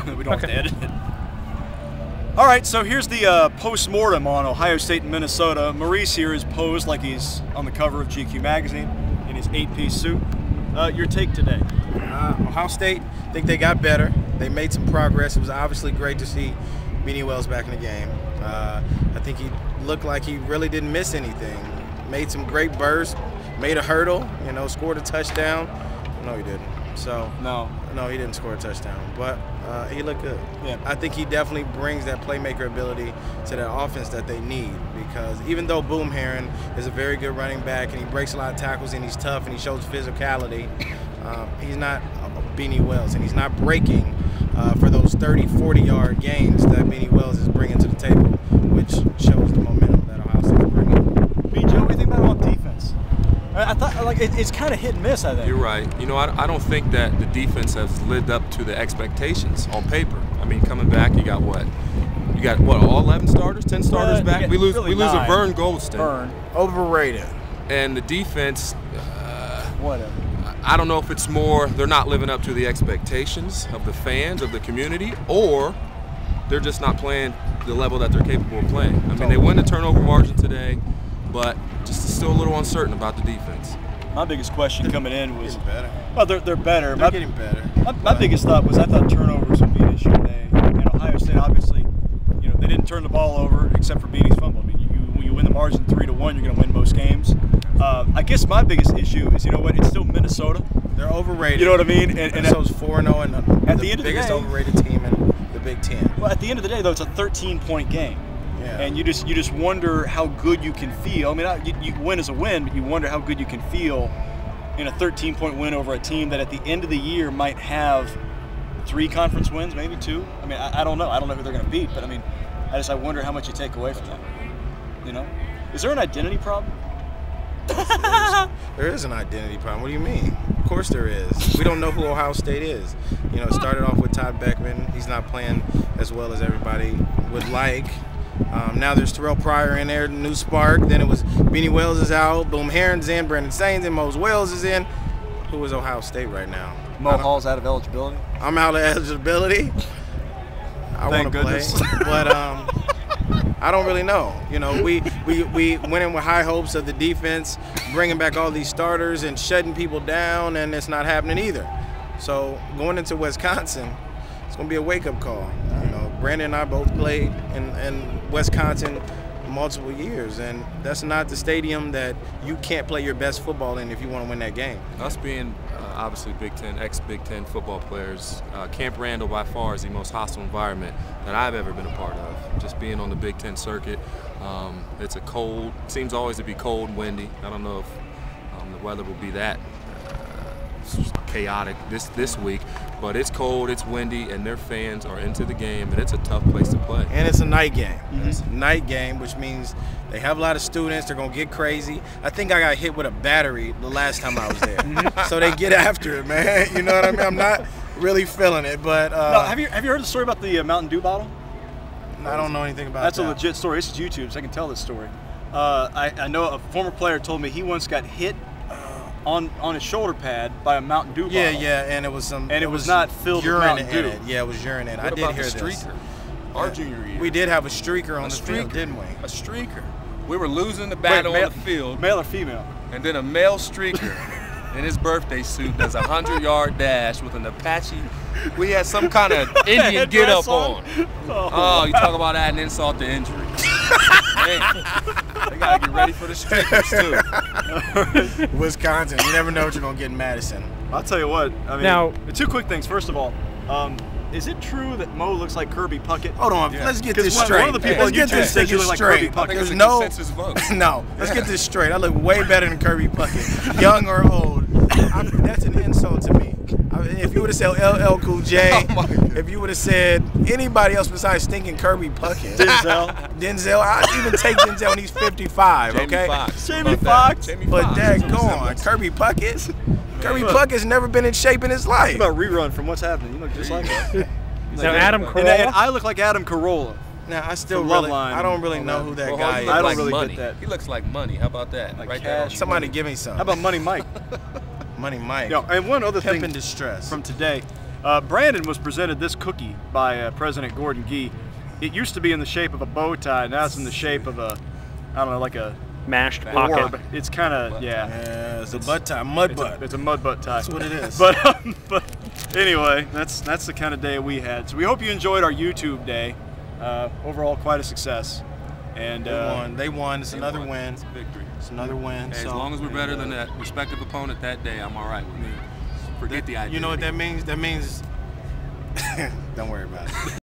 We don't have to edit it. All right, so here's the post-mortem on Ohio State and Minnesota. Maurice here is posed like he's on the cover of GQ magazine in his 8-piece suit. Your take today? Ohio State, I think they got better. They made some progress. It was obviously great to see Beanie Wells back in the game. I think he looked like he really didn't miss anything. Made some great bursts, made a hurdle, you know, scored a touchdown. No, he didn't. So no, he didn't score a touchdown, but he looked good. Yeah. I think he definitely brings that playmaker ability to that offense that they need, because even though Boom Herron is a very good running back and he breaks a lot of tackles and he's tough and he shows physicality, he's not Beanie Wells, and he's not breaking for those 30, 40-yard gains that Beanie Wells is bringing to the table, which shows the momentum that Ohio State is bringing. Joe, what do you think about him on defense? I thought like it's kind of hit and miss, I think. You're right. You know, I don't think that the defense has lived up to the expectations on paper. I mean, coming back, you got what? You got what? All 11 starters, 10 starters back. We lose a Vern Goldston. Overrated. And the defense. Whatever. I don't know if it's more they're not living up to the expectations of the fans, of the community, or they're just not playing the level that they're capable of playing. I mean, they win the turnover margin today, but just still a little uncertain about the defense. My biggest question coming in was, better. Well, they're better. They're getting better. My biggest thought was I thought turnovers would be an issue today. And Ohio State, obviously, you know, they didn't turn the ball over except for Beanie's fumble. I mean, when you win the margin 3-1, you're going to win most games. I guess my biggest issue is, you know what, it's still Minnesota. They're overrated. You know what I mean? And Minnesota's 4-0 and at the end of the biggest day, overrated team in the Big Ten. Well, at the end of the day, though, it's a 13-point game. Yeah. And you just wonder how good you can feel. I mean, you win as a win, but you wonder how good you can feel in a 13-point win over a team that at the end of the year might have 3 conference wins, maybe 2. I mean, I don't know. I don't know who they're going to beat, but I mean, I wonder how much you take away from that. You know, is there an identity problem? There is an identity problem. What do you mean? Of course there is. We don't know who Ohio State is. You know, it started off with Todd Beckman. He's not playing as well as everybody would like. Now there's Terrell Pryor in there, new spark. Then it was Beanie Wells is out, Boom Herron's in, Branden Sainz in, Mose Wells is in. Who is Ohio State right now? Mo Hall's out of eligibility. I'm out of eligibility. I want to play, but I don't really know. You know, we went in with high hopes of the defense, bringing back all these starters and shutting people down, and it's not happening either. So going into Wisconsin, it's going to be a wake-up call. You know, Branden and I both played in Wisconsin multiple years, and that's not the stadium that you can't play your best football in if you want to win that game. Us being obviously ex-Big Ten football players, Camp Randall by far is the most hostile environment that I've ever been a part of. Just being on the Big Ten circuit, it's seems always to be cold and windy. I don't know if the weather will be that chaotic this week, but it's cold, it's windy, and their fans are into the game, and it's a tough place to play. And it's a night game. It's a night game, which means they have a lot of students. They're gonna get crazy. I think I got hit with a battery the last time I was there. So they get after it, man. You know what I mean? I'm not really feeling it, but no, have you heard the story about the Mountain Dew bottle? I don't know anything about that. That's a legit story. This is YouTube, so I can tell this story. I know a former player told me he once got hit on his shoulder pad by a Mountain Dew bottle. Yeah, and it was some. And it was not filled with Mountain Dew. Yeah, it was urine in it. I did hear this. Streaker? Our junior year. We did have a streaker on the field, didn't we? A streaker. We were losing the battle on the field. Male or female? And then a male streaker in his birthday suit does a 100-yard dash with an Apache. We had some kind of Indian get-up on. Oh, you talk about adding insult to injury. Man, they got to get ready for the streakers, too. Wisconsin, you never know what you're going to get in Madison. I'll tell you what. I mean, now, 2 quick things. First of all, is it true that Mo looks like Kirby Puckett? Hold on, let's get this straight. One of the people on YouTube said you look like Kirby Puckett. No, let's get this straight. I look way better than Kirby Puckett, young or old. That's an insult to me. If you would have said LL Cool J, if you would have said anybody else besides stinking Kirby Puckett, Denzel, I'd even take Denzel when he's 55. Okay, Jamie Foxx. But dang, go on, Kirby Puckett. Kirby Puckett's never been in shape in his life. What about Rerun from What's Happening? You look just like him. So Adam Carolla? And I look like Adam Carolla. Now I don't really know who that guy is. I don't really get that. He looks like Money. How about that? Like right cash. there. Somebody give me some. How about Money Mike? Money Mike. No, and one other thing in distress from today. Branden was presented this cookie by President Gordon Gee. It used to be in the shape of a bow tie. Now it's in the shape of a, I don't know, like a mashed orb. pocket. It's kind of, yeah. Yeah, it's a butt tie, mud butt. It's a mud butt tie. That's what it is. But anyway, that's the kind of day we had. So we hope you enjoyed our YouTube day. Overall, quite a success. And they won. It's another win. It's a victory. It's another win. Hey, as long as we're better than that respective opponent that day, I'm all right with it. Forget the idea. You know what that means? That means don't worry about it.